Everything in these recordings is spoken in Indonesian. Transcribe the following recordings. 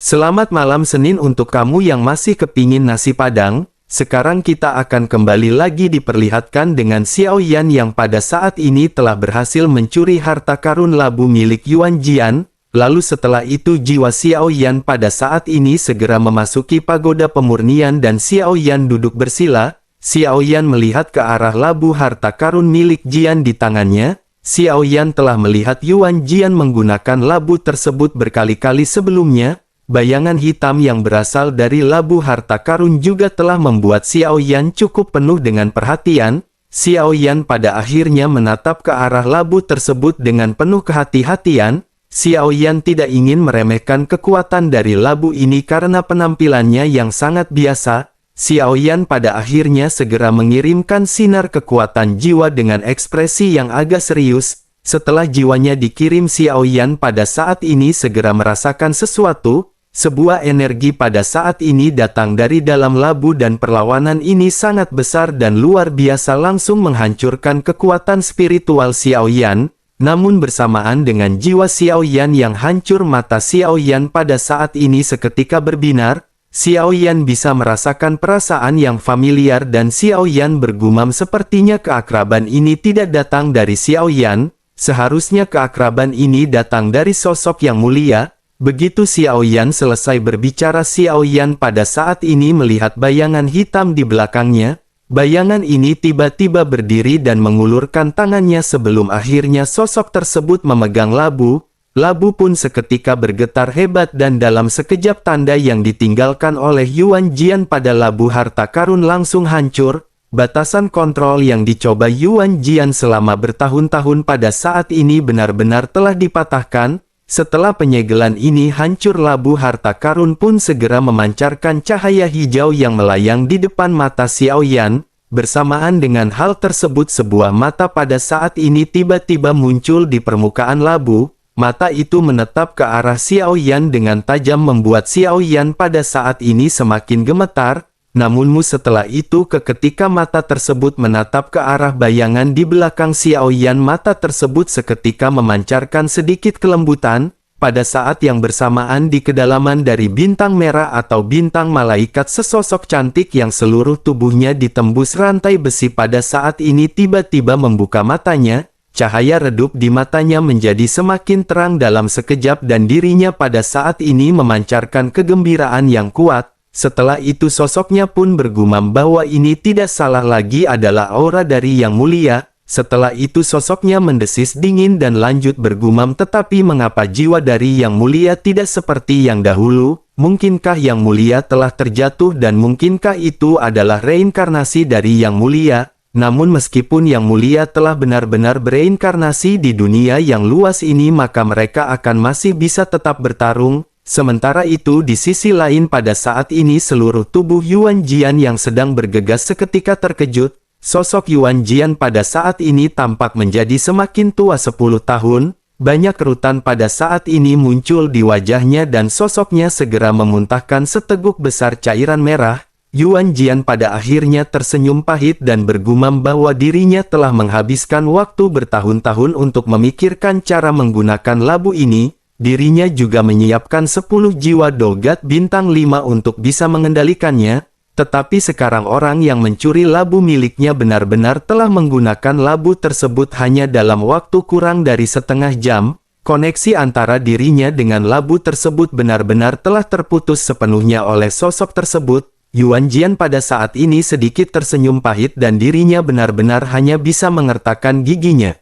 Selamat malam Senin untuk kamu yang masih kepingin nasi Padang. Sekarang kita akan kembali lagi diperlihatkan dengan Xiao Yan yang pada saat ini telah berhasil mencuri harta karun labu milik Yuan Jian. Lalu setelah itu jiwa Xiao Yan pada saat ini segera memasuki pagoda pemurnian dan Xiao Yan duduk bersila. Xiao Yan melihat ke arah labu harta karun milik Jian di tangannya. Xiao Yan telah melihat Yuan Jian menggunakan labu tersebut berkali-kali sebelumnya. Bayangan hitam yang berasal dari labu harta karun juga telah membuat Xiao Yan cukup penuh dengan perhatian. Xiao Yan pada akhirnya menatap ke arah labu tersebut dengan penuh kehati-hatian. Xiao Yan tidak ingin meremehkan kekuatan dari labu ini karena penampilannya yang sangat biasa. Xiao Yan pada akhirnya segera mengirimkan sinar kekuatan jiwa dengan ekspresi yang agak serius. Setelah jiwanya dikirim, Xiao Yan pada saat ini segera merasakan sesuatu. Sebuah energi pada saat ini datang dari dalam labu dan perlawanan ini sangat besar dan luar biasa langsung menghancurkan kekuatan spiritual Xiao Yan. Namun bersamaan dengan jiwa Xiao Yan yang hancur, mata Xiao Yan pada saat ini seketika berbinar. Xiao Yan bisa merasakan perasaan yang familiar dan Xiao Yan bergumam sepertinya keakraban ini tidak datang dari Xiao Yan. Seharusnya keakraban ini datang dari sosok yang mulia. Begitu Xiao Yan selesai berbicara, Xiao Yan pada saat ini melihat bayangan hitam di belakangnya. Bayangan ini tiba-tiba berdiri dan mengulurkan tangannya sebelum akhirnya sosok tersebut memegang labu. Labu pun seketika bergetar hebat dan dalam sekejap tanda yang ditinggalkan oleh Yuan Jian pada labu harta karun langsung hancur. Batasan kontrol yang dicoba Yuan Jian selama bertahun-tahun pada saat ini benar-benar telah dipatahkan. Setelah penyegelan ini hancur, labu harta karun pun segera memancarkan cahaya hijau yang melayang di depan mata Xiao Yan. Bersamaan dengan hal tersebut, sebuah mata pada saat ini tiba-tiba muncul di permukaan labu. Mata itu menetap ke arah Xiao Yan dengan tajam membuat Xiao Yan pada saat ini semakin gemetar. Namunmu setelah itu ketika mata tersebut menatap ke arah bayangan di belakang Xiao Yan, mata tersebut seketika memancarkan sedikit kelembutan. Pada saat yang bersamaan di kedalaman dari bintang merah atau bintang malaikat, sesosok cantik yang seluruh tubuhnya ditembus rantai besi pada saat ini tiba-tiba membuka matanya. Cahaya redup di matanya menjadi semakin terang dalam sekejap dan dirinya pada saat ini memancarkan kegembiraan yang kuat. Setelah itu sosoknya pun bergumam bahwa ini tidak salah lagi adalah aura dari Yang Mulia. Setelah itu sosoknya mendesis dingin dan lanjut bergumam, tetapi mengapa jiwa dari Yang Mulia tidak seperti yang dahulu? Mungkinkah Yang Mulia telah terjatuh dan mungkinkah itu adalah reinkarnasi dari Yang Mulia? Namun meskipun Yang Mulia telah benar-benar bereinkarnasi di dunia yang luas ini, maka mereka akan masih bisa tetap bertarung. Sementara itu di sisi lain pada saat ini seluruh tubuh Yuan Jian yang sedang bergegas seketika terkejut. Sosok Yuan Jian pada saat ini tampak menjadi semakin tua 10 tahun. Banyak kerutan pada saat ini muncul di wajahnya dan sosoknya segera memuntahkan seteguk besar cairan merah. Yuan Jian pada akhirnya tersenyum pahit dan bergumam bahwa dirinya telah menghabiskan waktu bertahun-tahun untuk memikirkan cara menggunakan labu ini. Dirinya juga menyiapkan 10 jiwa dogat bintang 5 untuk bisa mengendalikannya. Tetapi sekarang orang yang mencuri labu miliknya benar-benar telah menggunakan labu tersebut hanya dalam waktu kurang dari setengah jam. Koneksi antara dirinya dengan labu tersebut benar-benar telah terputus sepenuhnya oleh sosok tersebut. Yuan Jian pada saat ini sedikit tersenyum pahit dan dirinya benar-benar hanya bisa mengertakkan giginya.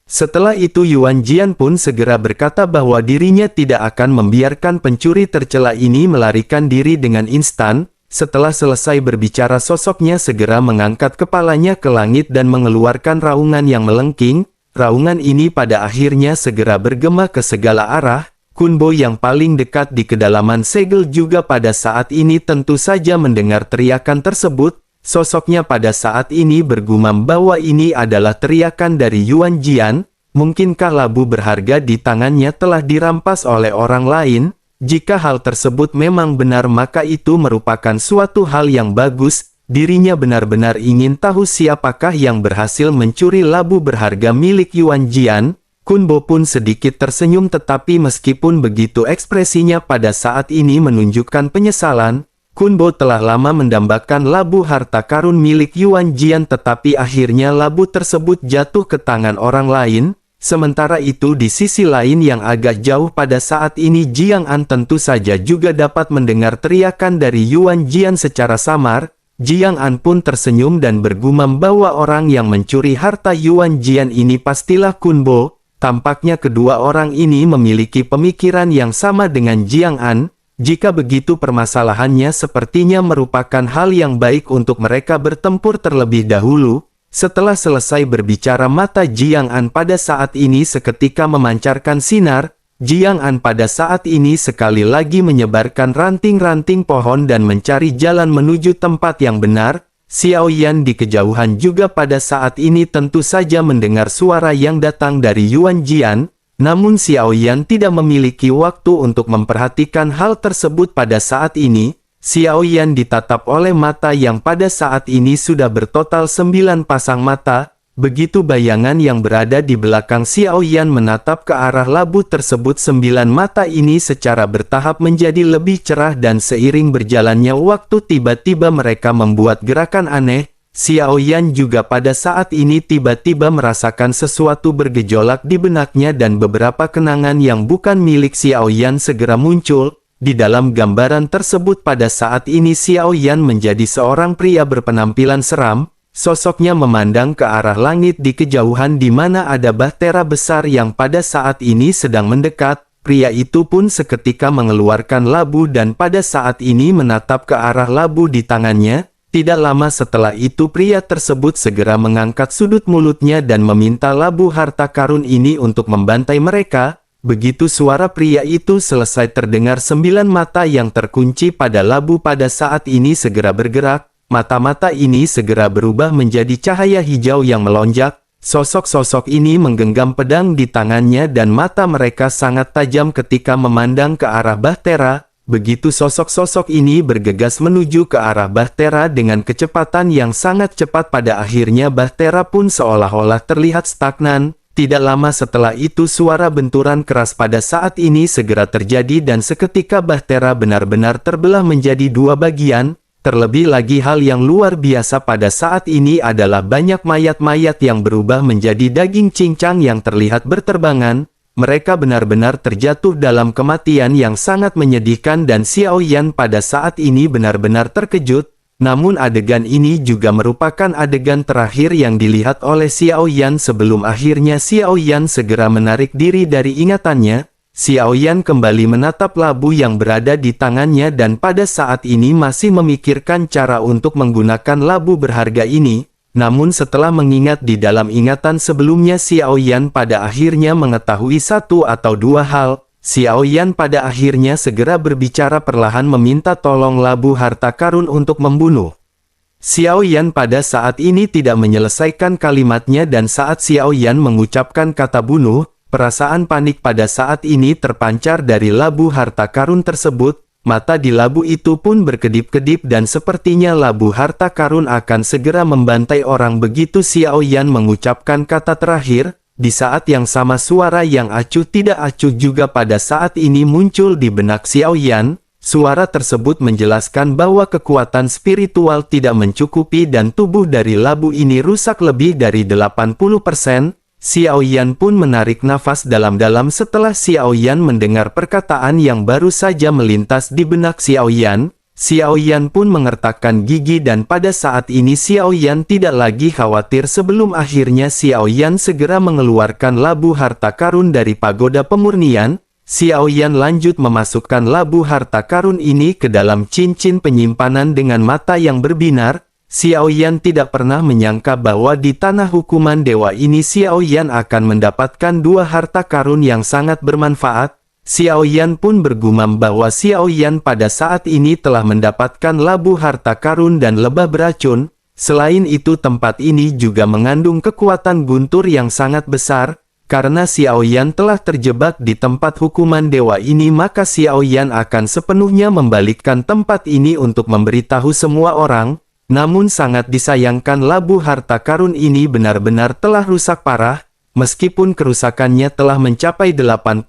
Setelah itu Yuan Jian pun segera berkata bahwa dirinya tidak akan membiarkan pencuri tercela ini melarikan diri dengan instan. Setelah selesai berbicara, sosoknya segera mengangkat kepalanya ke langit dan mengeluarkan raungan yang melengking. Raungan ini pada akhirnya segera bergema ke segala arah. Kunbo yang paling dekat di kedalaman segel juga pada saat ini tentu saja mendengar teriakan tersebut. Sosoknya pada saat ini bergumam bahwa ini adalah teriakan dari Yuan Jian. Mungkinkah labu berharga di tangannya telah dirampas oleh orang lain? Jika hal tersebut memang benar, maka itu merupakan suatu hal yang bagus. Dirinya benar-benar ingin tahu siapakah yang berhasil mencuri labu berharga milik Yuan Jian. Kunbo pun sedikit tersenyum, tetapi meskipun begitu ekspresinya pada saat ini menunjukkan penyesalan. Kunbo telah lama mendambakan labu harta karun milik Yuan Jian, tetapi akhirnya labu tersebut jatuh ke tangan orang lain. Sementara itu di sisi lain yang agak jauh pada saat ini, Jiang An tentu saja juga dapat mendengar teriakan dari Yuan Jian secara samar. Jiang An pun tersenyum dan bergumam bahwa orang yang mencuri harta Yuan Jian ini pastilah Kunbo. Tampaknya kedua orang ini memiliki pemikiran yang sama dengan Jiang An. Jika begitu, permasalahannya sepertinya merupakan hal yang baik untuk mereka bertempur terlebih dahulu. Setelah selesai berbicara, mata Jiang An pada saat ini seketika memancarkan sinar. Jiang An pada saat ini sekali lagi menyebarkan ranting-ranting pohon dan mencari jalan menuju tempat yang benar. Xiao Yan di kejauhan juga pada saat ini tentu saja mendengar suara yang datang dari Yuan Jian. Namun Xiao Yan tidak memiliki waktu untuk memperhatikan hal tersebut pada saat ini. Xiao Yan ditatap oleh mata yang pada saat ini sudah bertotal 9 pasang mata. Begitu bayangan yang berada di belakang Xiao Yan menatap ke arah labu tersebut, 9 mata ini secara bertahap menjadi lebih cerah dan seiring berjalannya waktu tiba-tiba mereka membuat gerakan aneh. Xiao Yan juga pada saat ini tiba-tiba merasakan sesuatu bergejolak di benaknya dan beberapa kenangan yang bukan milik Xiao Yan segera muncul. Di dalam gambaran tersebut pada saat ini Xiao Yan menjadi seorang pria berpenampilan seram. Sosoknya memandang ke arah langit di kejauhan di mana ada bahtera besar yang pada saat ini sedang mendekat. Pria itu pun seketika mengeluarkan labu dan pada saat ini menatap ke arah labu di tangannya. Tidak lama setelah itu pria tersebut segera mengangkat sudut mulutnya dan meminta labu harta karun ini untuk membantai mereka. Begitu suara pria itu selesai terdengar, 9 mata yang terkunci pada labu pada saat ini segera bergerak. Mata-mata ini segera berubah menjadi cahaya hijau yang melonjak. Sosok-sosok ini menggenggam pedang di tangannya dan mata mereka sangat tajam ketika memandang ke arah bahtera. Begitu sosok-sosok ini bergegas menuju ke arah bahtera dengan kecepatan yang sangat cepat, pada akhirnya bahtera pun seolah-olah terlihat stagnan. Tidak lama setelah itu suara benturan keras pada saat ini segera terjadi dan seketika bahtera benar-benar terbelah menjadi 2 bagian. Terlebih lagi hal yang luar biasa pada saat ini adalah banyak mayat-mayat yang berubah menjadi daging cincang yang terlihat berterbangan. Mereka benar-benar terjatuh dalam kematian yang sangat menyedihkan dan Xiao Yan pada saat ini benar-benar terkejut. Namun adegan ini juga merupakan adegan terakhir yang dilihat oleh Xiao Yan sebelum akhirnya Xiao Yan segera menarik diri dari ingatannya. Xiao Yan kembali menatap labu yang berada di tangannya dan pada saat ini masih memikirkan cara untuk menggunakan labu berharga ini. Namun setelah mengingat di dalam ingatan sebelumnya, Xiao Yan pada akhirnya mengetahui 1 atau 2 hal. Xiao Yan pada akhirnya segera berbicara perlahan meminta tolong labu harta karun untuk membunuh. Xiao Yan pada saat ini tidak menyelesaikan kalimatnya dan saat Xiao Yan mengucapkan kata bunuh, perasaan panik pada saat ini terpancar dari labu harta karun tersebut. Mata di labu itu pun berkedip-kedip dan sepertinya labu harta karun akan segera membantai orang. Begitu Xiao Yan mengucapkan kata terakhir, di saat yang sama suara yang acuh tidak acuh juga pada saat ini muncul di benak Xiao Yan. Suara tersebut menjelaskan bahwa kekuatan spiritual tidak mencukupi dan tubuh dari labu ini rusak lebih dari 80%. Xiao Yan pun menarik nafas dalam-dalam setelah Xiao Yan mendengar perkataan yang baru saja melintas di benak Xiao Yan. Xiao Yan pun mengertakkan gigi dan pada saat ini Xiao Yan tidak lagi khawatir. Sebelum akhirnya Xiao Yan segera mengeluarkan labu harta karun dari pagoda pemurnian, Xiao Yan lanjut memasukkan labu harta karun ini ke dalam cincin penyimpanan dengan mata yang berbinar. Xiao Yan tidak pernah menyangka bahwa di tanah hukuman dewa ini Xiao Yan akan mendapatkan 2 harta karun yang sangat bermanfaat. Xiao Yan pun bergumam bahwa Xiao Yan pada saat ini telah mendapatkan labu harta karun dan lebah beracun. Selain itu tempat ini juga mengandung kekuatan guntur yang sangat besar. Karena Xiao Yan telah terjebak di tempat hukuman dewa ini, maka Xiao Yan akan sepenuhnya membalikkan tempat ini untuk memberitahu semua orang. Namun sangat disayangkan labu harta karun ini benar-benar telah rusak parah. Meskipun kerusakannya telah mencapai 80%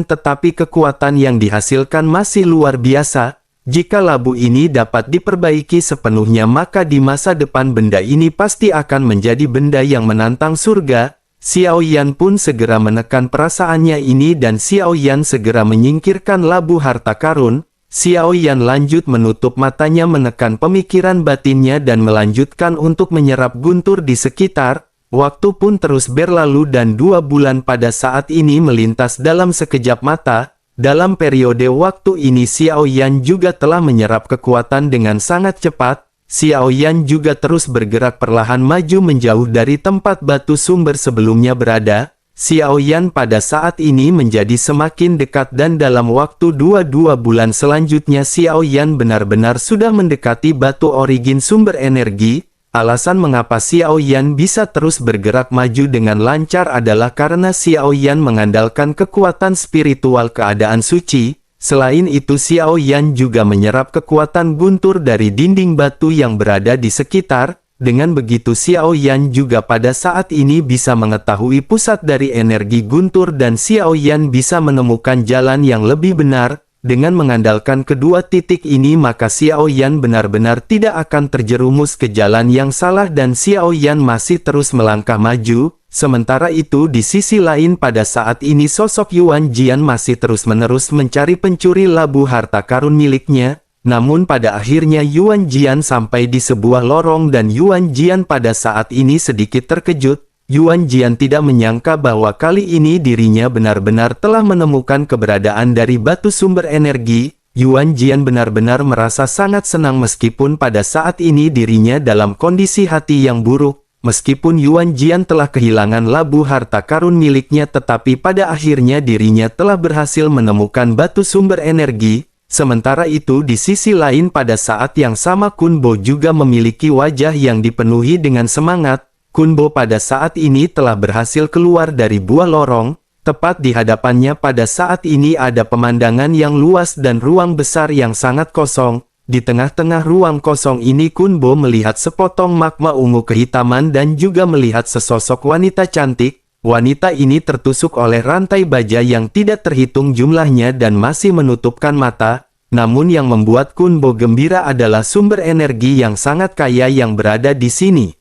tetapi kekuatan yang dihasilkan masih luar biasa. Jika labu ini dapat diperbaiki sepenuhnya maka di masa depan benda ini pasti akan menjadi benda yang menantang surga. Xiao Yan pun segera menekan perasaannya ini dan Xiao Yan segera menyingkirkan labu harta karun. Xiao Yan lanjut menutup matanya menekan pemikiran batinnya dan melanjutkan untuk menyerap guntur di sekitar. Waktu pun terus berlalu dan 2 bulan pada saat ini melintas dalam sekejap mata. Dalam periode waktu ini Xiao Yan juga telah menyerap kekuatan dengan sangat cepat. Xiao Yan juga terus bergerak perlahan maju menjauh dari tempat batu sumber sebelumnya berada. Xiao Yan pada saat ini menjadi semakin dekat dan dalam waktu 2 bulan selanjutnya Xiao Yan benar-benar sudah mendekati batu origin sumber energi. Alasan mengapa Xiao Yan bisa terus bergerak maju dengan lancar adalah karena Xiao Yan mengandalkan kekuatan spiritual keadaan suci. Selain itu Xiao Yan juga menyerap kekuatan guntur dari dinding batu yang berada di sekitar. Dengan begitu Xiao Yan juga pada saat ini bisa mengetahui pusat dari energi guntur dan Xiao Yan bisa menemukan jalan yang lebih benar. Dengan mengandalkan kedua titik ini maka Xiao Yan benar-benar tidak akan terjerumus ke jalan yang salah dan Xiao Yan masih terus melangkah maju. Sementara itu di sisi lain pada saat ini sosok Yuan Jian masih terus-menerus mencari pencuri labu harta karun miliknya. Namun pada akhirnya Yuan Jian sampai di sebuah lorong dan Yuan Jian pada saat ini sedikit terkejut. Yuan Jian tidak menyangka bahwa kali ini dirinya benar-benar telah menemukan keberadaan dari batu sumber energi. Yuan Jian benar-benar merasa sangat senang meskipun pada saat ini dirinya dalam kondisi hati yang buruk. Meskipun Yuan Jian telah kehilangan labu harta karun miliknya tetapi pada akhirnya dirinya telah berhasil menemukan batu sumber energi. Sementara itu di sisi lain pada saat yang sama Kun Bo juga memiliki wajah yang dipenuhi dengan semangat. Kun Bo pada saat ini telah berhasil keluar dari buah lorong. Tepat di hadapannya pada saat ini ada pemandangan yang luas dan ruang besar yang sangat kosong. Di tengah-tengah ruang kosong ini Kun Bo melihat sepotong magma ungu kehitaman dan juga melihat sesosok wanita cantik. Wanita ini tertusuk oleh rantai baja yang tidak terhitung jumlahnya dan masih menutupkan mata. Namun yang membuat Kun Bo gembira adalah sumber energi yang sangat kaya yang berada di sini.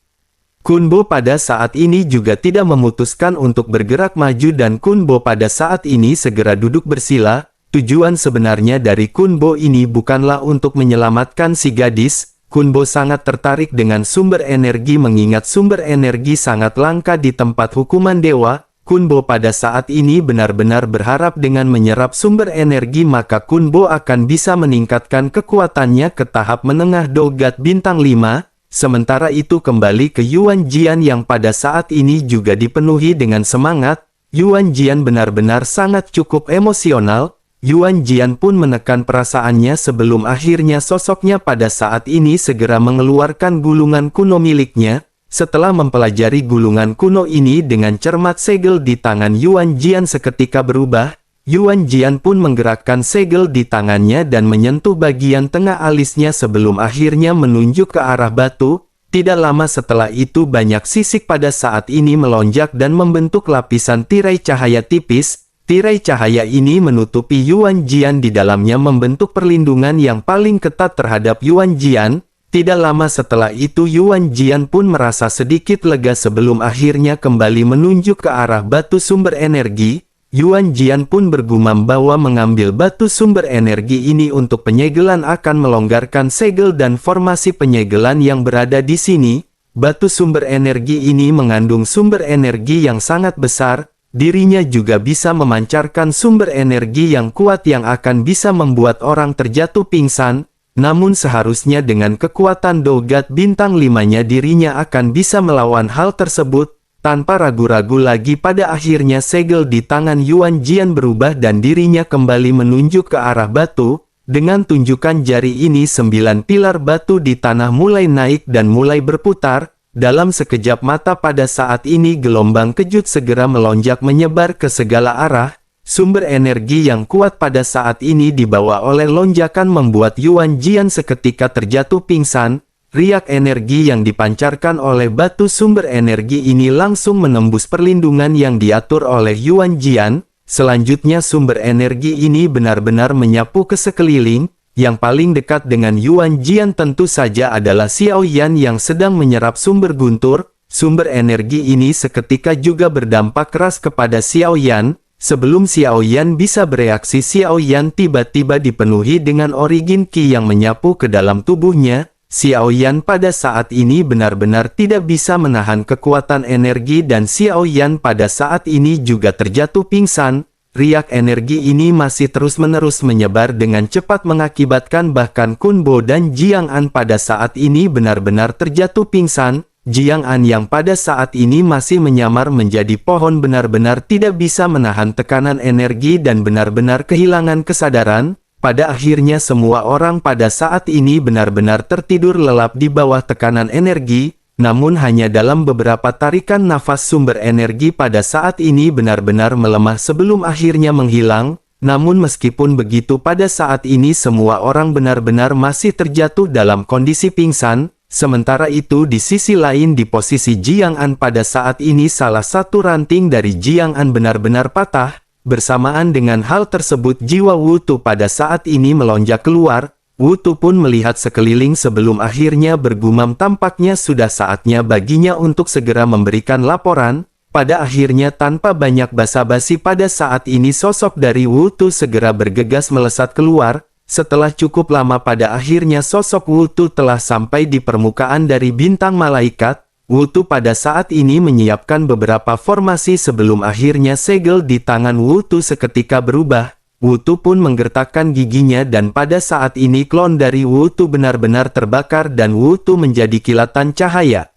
Kun Bo pada saat ini juga tidak memutuskan untuk bergerak maju dan Kun Bo pada saat ini segera duduk bersila. Tujuan sebenarnya dari Kun Bo ini bukanlah untuk menyelamatkan si gadis. Kun Bo sangat tertarik dengan sumber energi mengingat sumber energi sangat langka di tempat hukuman dewa. Kun Bo pada saat ini benar-benar berharap dengan menyerap sumber energi maka Kun Bo akan bisa meningkatkan kekuatannya ke tahap menengah Dogat bintang 5. Sementara itu kembali ke Yuan Jian yang pada saat ini juga dipenuhi dengan semangat. Yuan Jian benar-benar sangat cukup emosional. Yuan Jian pun menekan perasaannya sebelum akhirnya sosoknya pada saat ini segera mengeluarkan gulungan kuno miliknya. Setelah mempelajari gulungan kuno ini dengan cermat segel di tangan Yuan Jian seketika berubah. Yuan Jian pun menggerakkan segel di tangannya dan menyentuh bagian tengah alisnya sebelum akhirnya menunjuk ke arah batu. Tidak lama setelah itu banyak sisik pada saat ini melonjak dan membentuk lapisan tirai cahaya tipis. Tirai cahaya ini menutupi Yuan Jian di dalamnya membentuk perlindungan yang paling ketat terhadap Yuan Jian. Tidak lama setelah itu Yuan Jian pun merasa sedikit lega sebelum akhirnya kembali menunjuk ke arah batu sumber energi. Yuan Jian pun bergumam bahwa mengambil batu sumber energi ini untuk penyegelan akan melonggarkan segel dan formasi penyegelan yang berada di sini. Batu sumber energi ini mengandung sumber energi yang sangat besar. Dirinya juga bisa memancarkan sumber energi yang kuat yang akan bisa membuat orang terjatuh pingsan. Namun seharusnya dengan kekuatan Dogat bintang 5-nya dirinya akan bisa melawan hal tersebut. Tanpa ragu-ragu lagi pada akhirnya segel di tangan Yuan Jian berubah dan dirinya kembali menunjuk ke arah batu. Dengan tunjukan jari ini 9 pilar batu di tanah mulai naik dan mulai berputar. Dalam sekejap mata pada saat ini gelombang kejut segera melonjak menyebar ke segala arah. Sumber energi yang kuat pada saat ini dibawa oleh lonjakan membuat Yuan Jian seketika terjatuh pingsan. riak energi yang dipancarkan oleh batu sumber energi ini langsung menembus perlindungan yang diatur oleh Yuan Jian. Selanjutnya sumber energi ini benar-benar menyapu ke sekeliling. Yang paling dekat dengan Yuan Jian tentu saja adalah Xiao Yan yang sedang menyerap sumber guntur. Sumber energi ini seketika juga berdampak keras kepada Xiao Yan. Sebelum Xiao Yan bisa bereaksi, Xiao Yan tiba-tiba dipenuhi dengan origin Qi yang menyapu ke dalam tubuhnya. Xiao Yan pada saat ini benar-benar tidak bisa menahan kekuatan energi dan Xiao Yan pada saat ini juga terjatuh pingsan. Riak energi ini masih terus-menerus menyebar dengan cepat mengakibatkan bahkan Kun Bo dan Jiang An pada saat ini benar-benar terjatuh pingsan. Jiang An yang pada saat ini masih menyamar menjadi pohon benar-benar tidak bisa menahan tekanan energi dan benar-benar kehilangan kesadaran. Pada akhirnya semua orang pada saat ini benar-benar tertidur lelap di bawah tekanan energi. Namun hanya dalam beberapa tarikan nafas sumber energi pada saat ini benar-benar melemah sebelum akhirnya menghilang. Namun meskipun begitu pada saat ini semua orang benar-benar masih terjatuh dalam kondisi pingsan. Sementara itu di sisi lain di posisi Jiang An pada saat ini salah satu ranting dari Jiang An benar-benar patah. Bersamaan dengan hal tersebut jiwa Wu Tu pada saat ini melonjak keluar. Wu Tu pun melihat sekeliling sebelum akhirnya bergumam tampaknya sudah saatnya baginya untuk segera memberikan laporan. Pada akhirnya tanpa banyak basa-basi pada saat ini sosok dari Wu Tu segera bergegas melesat keluar. Setelah cukup lama pada akhirnya sosok Wu Tu telah sampai di permukaan dari bintang malaikat. Wu Tu pada saat ini menyiapkan beberapa formasi sebelum akhirnya segel di tangan Wu Tu seketika berubah. Wu Tu pun menggertakkan giginya dan pada saat ini klon dari Wu Tu benar-benar terbakar dan Wu Tu menjadi kilatan cahaya.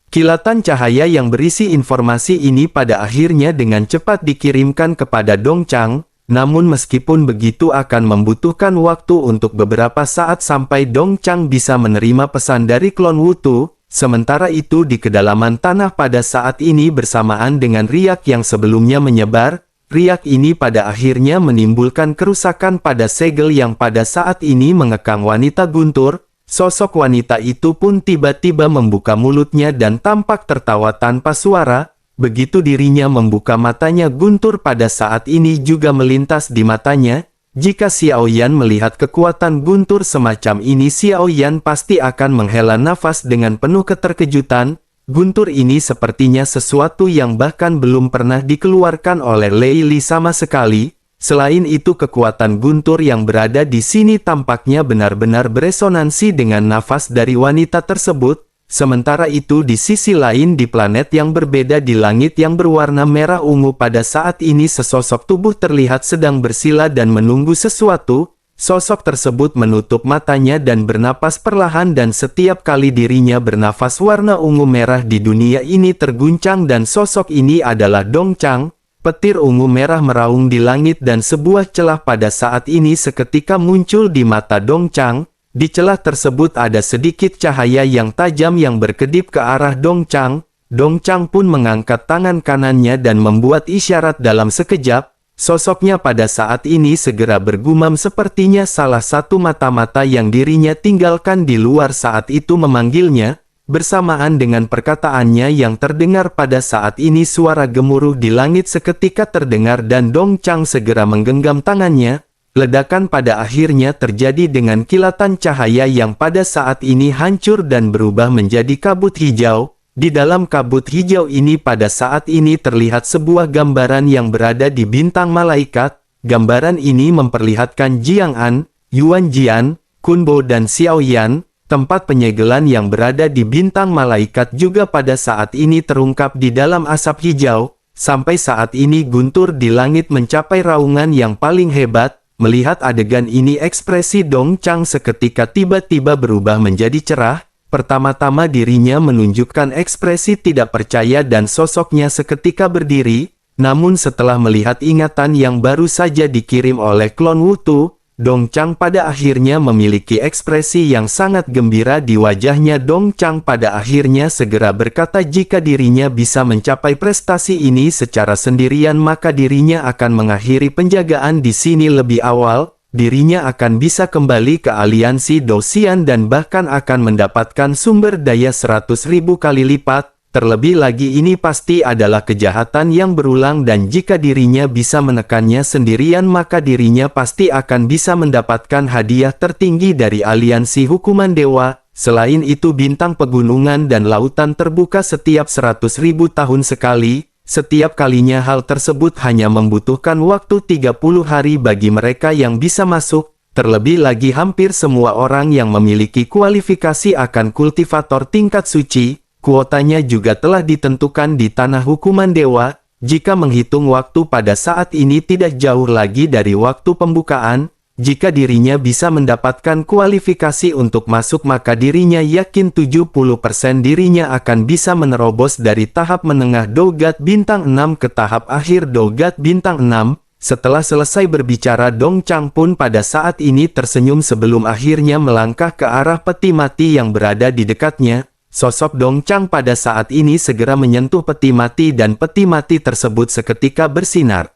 Kilatan cahaya yang berisi informasi ini pada akhirnya dengan cepat dikirimkan kepada Dong Chang. Namun meskipun begitu akan membutuhkan waktu untuk beberapa saat sampai Dong Chang bisa menerima pesan dari klon Wu Tu. Sementara itu di kedalaman tanah pada saat ini bersamaan dengan riak yang sebelumnya menyebar, riak ini pada akhirnya menimbulkan kerusakan pada segel yang pada saat ini mengekang wanita guntur. Sosok wanita itu pun tiba-tiba membuka mulutnya dan tampak tertawa tanpa suara. Begitu dirinya membuka matanya guntur pada saat ini juga melintas di matanya. Jika Xiao Yan melihat kekuatan guntur semacam ini Xiao Yan pasti akan menghela nafas dengan penuh keterkejutan. Guntur ini sepertinya sesuatu yang bahkan belum pernah dikeluarkan oleh Lei Li sama sekali. Selain itu kekuatan guntur yang berada di sini tampaknya benar-benar beresonansi dengan nafas dari wanita tersebut. Sementara itu di sisi lain di planet yang berbeda di langit yang berwarna merah ungu pada saat ini sesosok tubuh terlihat sedang bersila dan menunggu sesuatu. Sosok tersebut menutup matanya dan bernapas perlahan dan setiap kali dirinya bernafas warna ungu merah di dunia ini terguncang dan sosok ini adalah Dong Chang. Petir ungu merah meraung di langit dan sebuah celah pada saat ini seketika muncul di mata Dong Chang. Di celah tersebut ada sedikit cahaya yang tajam yang berkedip ke arah Dong Chang. Dong Chang pun mengangkat tangan kanannya dan membuat isyarat dalam sekejap. Sosoknya pada saat ini segera bergumam sepertinya salah satu mata-mata yang dirinya tinggalkan di luar saat itu memanggilnya. Bersamaan dengan perkataannya yang terdengar pada saat ini suara gemuruh di langit seketika terdengar dan Dong Chang segera menggenggam tangannya. Ledakan pada akhirnya terjadi dengan kilatan cahaya yang pada saat ini hancur dan berubah menjadi kabut hijau. Di dalam kabut hijau ini pada saat ini terlihat sebuah gambaran yang berada di bintang malaikat. Gambaran ini memperlihatkan Jiang An, Yuan Jian, Kun Bo dan Xiao Yan. Tempat penyegelan yang berada di bintang malaikat juga pada saat ini terungkap di dalam asap hijau. Sampai saat ini guntur di langit mencapai raungan yang paling hebat. Melihat adegan ini ekspresi Dong Chang seketika tiba-tiba berubah menjadi cerah. Pertama-tama dirinya menunjukkan ekspresi tidak percaya dan sosoknya seketika berdiri. Namun setelah melihat ingatan yang baru saja dikirim oleh klon Wu Tu, Dong Chang pada akhirnya memiliki ekspresi yang sangat gembira di wajahnya. Dong Chang pada akhirnya segera berkata jika dirinya bisa mencapai prestasi ini secara sendirian maka dirinya akan mengakhiri penjagaan di sini lebih awal. dirinya akan bisa kembali ke aliansi Dou-Xian dan bahkan akan mendapatkan sumber daya 100.000 kali lipat. Terlebih lagi ini pasti adalah kejahatan yang berulang dan jika dirinya bisa menekannya sendirian maka dirinya pasti akan bisa mendapatkan hadiah tertinggi dari aliansi hukuman dewa. Selain itu bintang pegunungan dan lautan terbuka setiap 100.000 tahun sekali. Setiap kalinya hal tersebut hanya membutuhkan waktu 30 hari bagi mereka yang bisa masuk. Terlebih lagi hampir semua orang yang memiliki kualifikasi akan kultivator tingkat suci. Kuotanya juga telah ditentukan di tanah hukuman dewa. Jika menghitung waktu pada saat ini tidak jauh lagi dari waktu pembukaan, jika dirinya bisa mendapatkan kualifikasi untuk masuk maka dirinya yakin 70% dirinya akan bisa menerobos dari tahap menengah Dogat bintang 6 ke tahap akhir Dogat bintang 6. Setelah selesai berbicara Dong Chang pun pada saat ini tersenyum sebelum akhirnya melangkah ke arah peti mati yang berada di dekatnya. Sosok Dong Chang pada saat ini segera menyentuh peti mati dan peti mati tersebut seketika bersinar.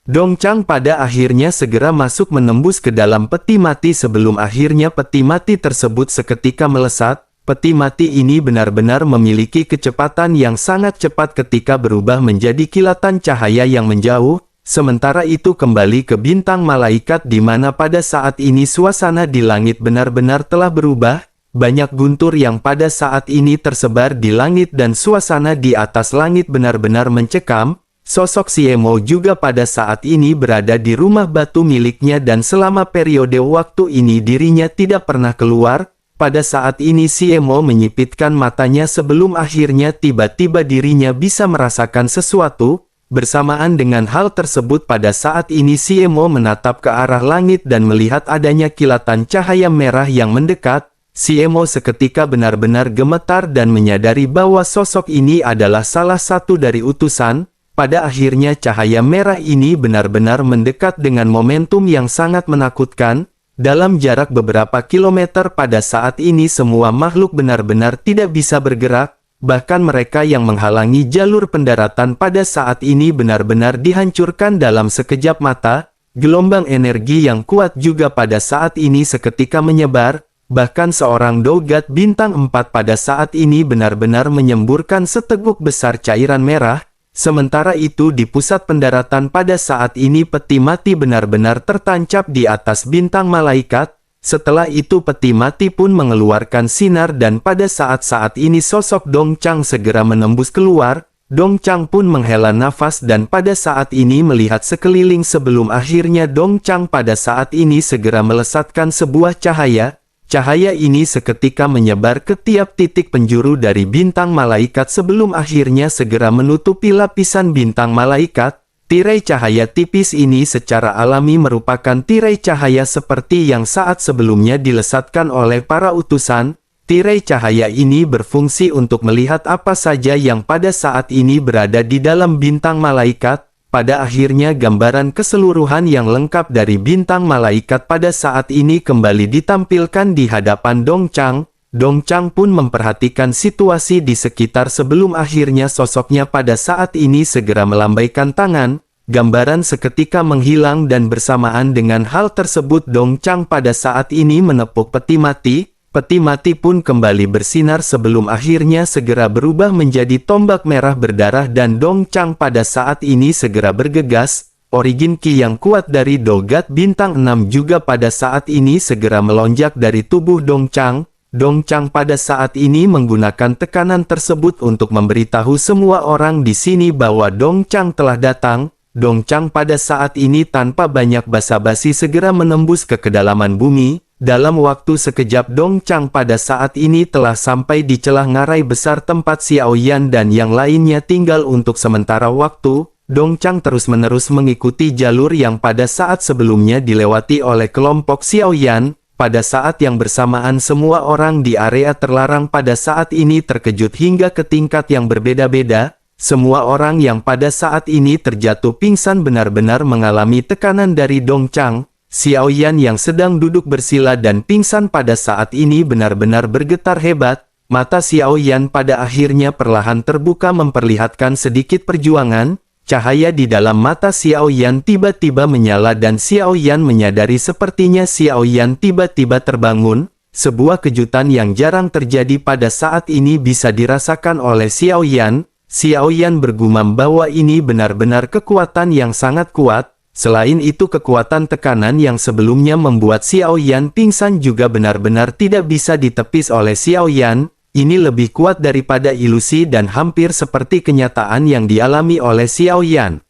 Dong Chang pada akhirnya segera masuk menembus ke dalam peti mati sebelum akhirnya peti mati tersebut seketika melesat. Peti mati ini benar-benar memiliki kecepatan yang sangat cepat ketika berubah menjadi kilatan cahaya yang menjauh. Sementara itu kembali ke bintang malaikat di mana pada saat ini suasana di langit benar-benar telah berubah. Banyak guntur yang pada saat ini tersebar di langit dan suasana di atas langit benar-benar mencekam. Sosok Siemo juga pada saat ini berada di rumah batu miliknya dan selama periode waktu ini dirinya tidak pernah keluar. Pada saat ini Siemo menyipitkan matanya sebelum akhirnya tiba-tiba dirinya bisa merasakan sesuatu. Bersamaan dengan hal tersebut pada saat ini Siemo menatap ke arah langit dan melihat adanya kilatan cahaya merah yang mendekat. Siemo seketika benar-benar gemetar dan menyadari bahwa sosok ini adalah salah satu dari utusan. Pada akhirnya cahaya merah ini benar-benar mendekat dengan momentum yang sangat menakutkan. Dalam jarak beberapa kilometer pada saat ini semua makhluk benar-benar tidak bisa bergerak. Bahkan mereka yang menghalangi jalur pendaratan pada saat ini benar-benar dihancurkan dalam sekejap mata. Gelombang energi yang kuat juga pada saat ini seketika menyebar. Bahkan seorang Dogat bintang 4 pada saat ini benar-benar menyemburkan seteguk besar cairan merah. Sementara itu di pusat pendaratan pada saat ini peti mati benar-benar tertancap di atas bintang malaikat. Setelah itu peti mati pun mengeluarkan sinar dan pada saat-saat ini sosok Dong Chang segera menembus keluar. Dong Chang pun menghela nafas dan pada saat ini melihat sekeliling sebelum akhirnya Dong Chang pada saat ini segera melesatkan sebuah cahaya. Cahaya ini seketika menyebar ke tiap titik penjuru dari bintang malaikat sebelum akhirnya segera menutupi lapisan bintang malaikat. Tirai cahaya tipis ini secara alami merupakan tirai cahaya seperti yang saat sebelumnya dilesatkan oleh para utusan. Tirai cahaya ini berfungsi untuk melihat apa saja yang pada saat ini berada di dalam bintang malaikat. Pada akhirnya gambaran keseluruhan yang lengkap dari bintang malaikat pada saat ini kembali ditampilkan di hadapan Dong Chang. Dong Chang pun memperhatikan situasi di sekitar sebelum akhirnya sosoknya pada saat ini segera melambaikan tangan. Gambaran seketika menghilang dan bersamaan dengan hal tersebut Dong Chang pada saat ini menepuk peti mati. Peti mati pun kembali bersinar sebelum akhirnya segera berubah menjadi tombak merah berdarah dan Dong Chang pada saat ini segera bergegas. Origin Ki yang kuat dari Dogat bintang 6 juga pada saat ini segera melonjak dari tubuh Dong Chang. Dong Chang pada saat ini menggunakan tekanan tersebut untuk memberitahu semua orang di sini bahwa Dong Chang telah datang. Dong Chang pada saat ini tanpa banyak basa-basi segera menembus ke kedalaman bumi. Dalam waktu sekejap Dong Chang pada saat ini telah sampai di celah ngarai besar tempat Xiao Yan dan yang lainnya tinggal untuk sementara waktu. Dong Chang terus-menerus mengikuti jalur yang pada saat sebelumnya dilewati oleh kelompok Xiao Yan. Pada saat yang bersamaan semua orang di area terlarang pada saat ini terkejut hingga ke tingkat yang berbeda-beda. Semua orang yang pada saat ini terjatuh pingsan benar-benar mengalami tekanan dari Dong Chang. Xiao Yan yang sedang duduk bersila dan pingsan pada saat ini benar-benar bergetar hebat. Mata Xiao Yan pada akhirnya perlahan terbuka memperlihatkan sedikit perjuangan. cahaya di dalam mata Xiao Yan tiba-tiba menyala dan Xiao Yan menyadari sepertinya Xiao Yan tiba-tiba terbangun. Sebuah kejutan yang jarang terjadi pada saat ini bisa dirasakan oleh Xiao Yan. Xiao Yan bergumam bahwa ini benar-benar kekuatan yang sangat kuat. Selain itu kekuatan tekanan yang sebelumnya membuat Xiao Yan pingsan juga benar-benar tidak bisa ditepis oleh Xiao Yan. Ini lebih kuat daripada ilusi dan hampir seperti kenyataan yang dialami oleh Xiao Yan.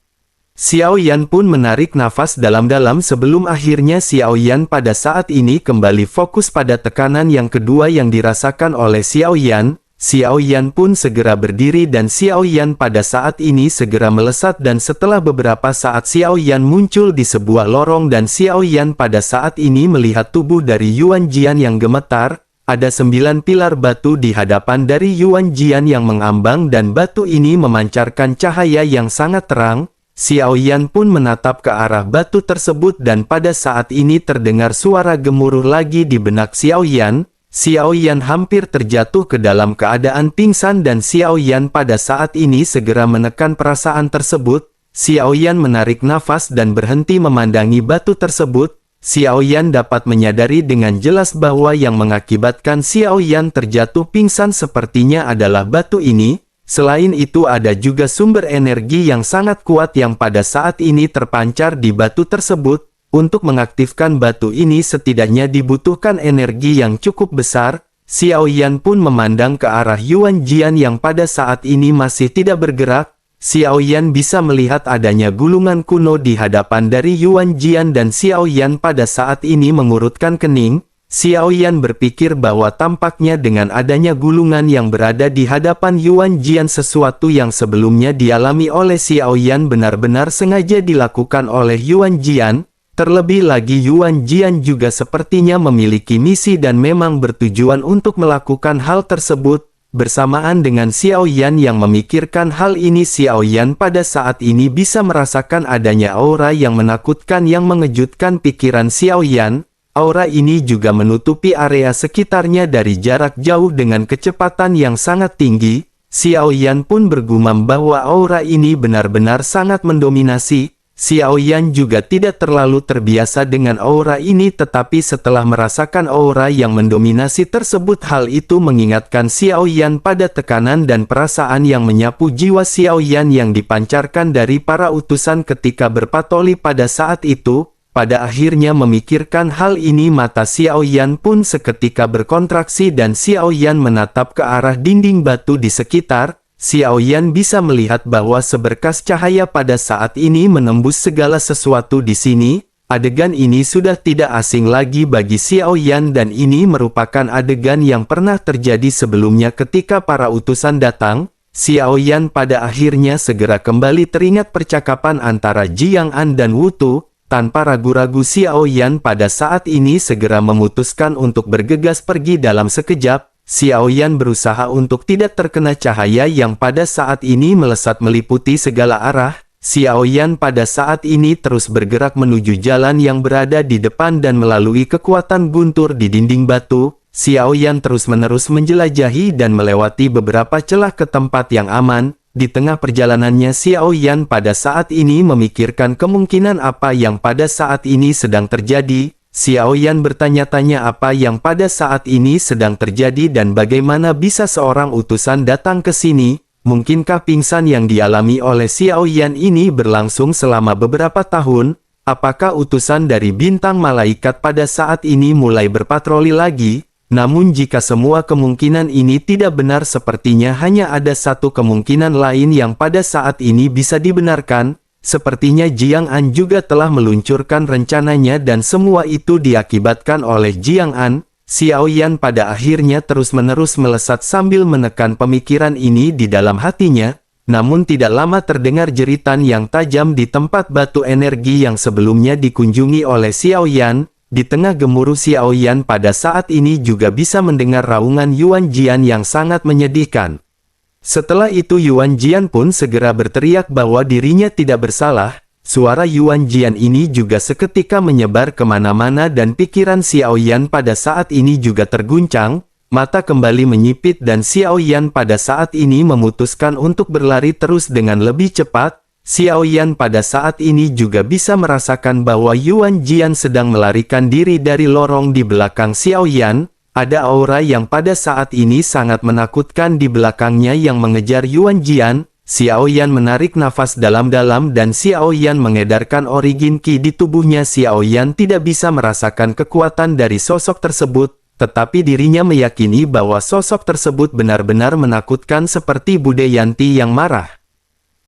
Xiao Yan pun menarik nafas dalam-dalam sebelum akhirnya Xiao Yan pada saat ini kembali fokus pada tekanan yang kedua yang dirasakan oleh Xiao Yan. Xiao Yan pun segera berdiri dan Xiao Yan pada saat ini segera melesat dan setelah beberapa saat Xiao Yan muncul di sebuah lorong dan Xiao Yan pada saat ini melihat tubuh dari Yuan Jian yang gemetar. Ada 9 pilar batu di hadapan dari Yuan Jian yang mengambang dan batu ini memancarkan cahaya yang sangat terang. Xiao Yan pun menatap ke arah batu tersebut dan pada saat ini terdengar suara gemuruh lagi di benak Xiao Yan. Xiao Yan hampir terjatuh ke dalam keadaan pingsan dan Xiao Yan pada saat ini segera menekan perasaan tersebut. Xiao Yan menarik nafas dan berhenti memandangi batu tersebut. Xiao Yan dapat menyadari dengan jelas bahwa yang mengakibatkan Xiao Yan terjatuh pingsan sepertinya adalah batu ini. Selain itu ada juga sumber energi yang sangat kuat yang pada saat ini terpancar di batu tersebut. Untuk mengaktifkan batu ini setidaknya dibutuhkan energi yang cukup besar. Xiao Yan pun memandang ke arah Yuan Jian yang pada saat ini masih tidak bergerak. Xiao Yan bisa melihat adanya gulungan kuno di hadapan dari Yuan Jian dan Xiao Yan pada saat ini mengurutkan kening. Xiao Yan berpikir bahwa tampaknya dengan adanya gulungan yang berada di hadapan Yuan Jian sesuatu yang sebelumnya dialami oleh Xiao Yan benar-benar sengaja dilakukan oleh Yuan Jian. Terlebih lagi Yuan Jian juga sepertinya memiliki misi dan memang bertujuan untuk melakukan hal tersebut. Bersamaan dengan Xiao Yan yang memikirkan hal ini, Xiao Yan pada saat ini bisa merasakan adanya aura yang menakutkan yang mengejutkan pikiran Xiao Yan. Aura ini juga menutupi area sekitarnya dari jarak jauh dengan kecepatan yang sangat tinggi. Xiao Yan pun bergumam bahwa aura ini benar-benar sangat mendominasi. Xiao Yan juga tidak terlalu terbiasa dengan aura ini tetapi setelah merasakan aura yang mendominasi tersebut hal itu mengingatkan Xiao Yan pada tekanan dan perasaan yang menyapu jiwa Xiao Yan yang dipancarkan dari para utusan ketika berpatroli pada saat itu. Pada akhirnya memikirkan hal ini mata Xiao Yan pun seketika berkontraksi dan Xiao Yan menatap ke arah dinding batu di sekitar. Xiao Yan bisa melihat bahwa seberkas cahaya pada saat ini menembus segala sesuatu di sini. Adegan ini sudah tidak asing lagi bagi Xiao Yan dan ini merupakan adegan yang pernah terjadi sebelumnya ketika para utusan datang. Xiao Yan pada akhirnya segera kembali teringat percakapan antara Jiang An dan Wu Tu. Tanpa ragu-ragu Xiao Yan pada saat ini segera memutuskan untuk bergegas pergi dalam sekejap. Xiao Yan berusaha untuk tidak terkena cahaya yang pada saat ini melesat meliputi segala arah. Xiao Yan pada saat ini terus bergerak menuju jalan yang berada di depan dan melalui kekuatan guntur di dinding batu. Xiao Yan terus-menerus menjelajahi dan melewati beberapa celah ke tempat yang aman. Di tengah perjalanannya Xiao Yan pada saat ini memikirkan kemungkinan apa yang pada saat ini sedang terjadi. Xiao Yan bertanya-tanya apa yang pada saat ini sedang terjadi dan bagaimana bisa seorang utusan datang ke sini. Mungkinkah pingsan yang dialami oleh Xiao Yan ini berlangsung selama beberapa tahun? Apakah utusan dari bintang malaikat pada saat ini mulai berpatroli lagi? Namun jika semua kemungkinan ini tidak benar sepertinya hanya ada satu kemungkinan lain yang pada saat ini bisa dibenarkan. Sepertinya Jiang An juga telah meluncurkan rencananya dan semua itu diakibatkan oleh Jiang An. Xiao Yan pada akhirnya terus-menerus melesat sambil menekan pemikiran ini di dalam hatinya. Namun tidak lama terdengar jeritan yang tajam di tempat batu energi yang sebelumnya dikunjungi oleh Xiao Yan. Di tengah gemuruh Xiao Yan pada saat ini juga bisa mendengar raungan Yuan Jian yang sangat menyedihkan. Setelah itu Yuan Jian pun segera berteriak bahwa dirinya tidak bersalah. Suara Yuan Jian ini juga seketika menyebar kemana-mana dan pikiran Xiao Yan pada saat ini juga terguncang. Mata kembali menyipit dan Xiao Yan pada saat ini memutuskan untuk berlari terus dengan lebih cepat. Xiao Yan pada saat ini juga bisa merasakan bahwa Yuan Jian sedang melarikan diri dari lorong di belakang Xiao Yan. Ada aura yang pada saat ini sangat menakutkan di belakangnya yang mengejar Yuan Jian. Xiao Yan menarik nafas dalam-dalam dan Xiao Yan mengedarkan origin Qi di tubuhnya. Xiao Yan tidak bisa merasakan kekuatan dari sosok tersebut, tetapi dirinya meyakini bahwa sosok tersebut benar-benar menakutkan seperti Bude Yanti yang marah.